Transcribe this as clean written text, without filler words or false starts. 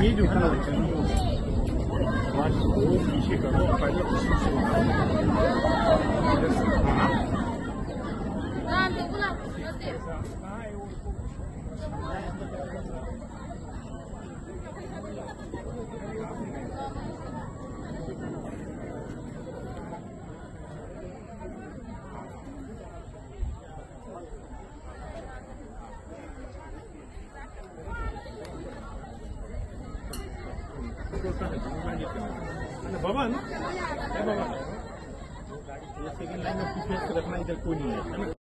ये जो है आज वो पीछे करो पहले बाबा ना बाबा गाड़ी सेकंड लाइन में पीछे रखना इधर कोई नहीं है।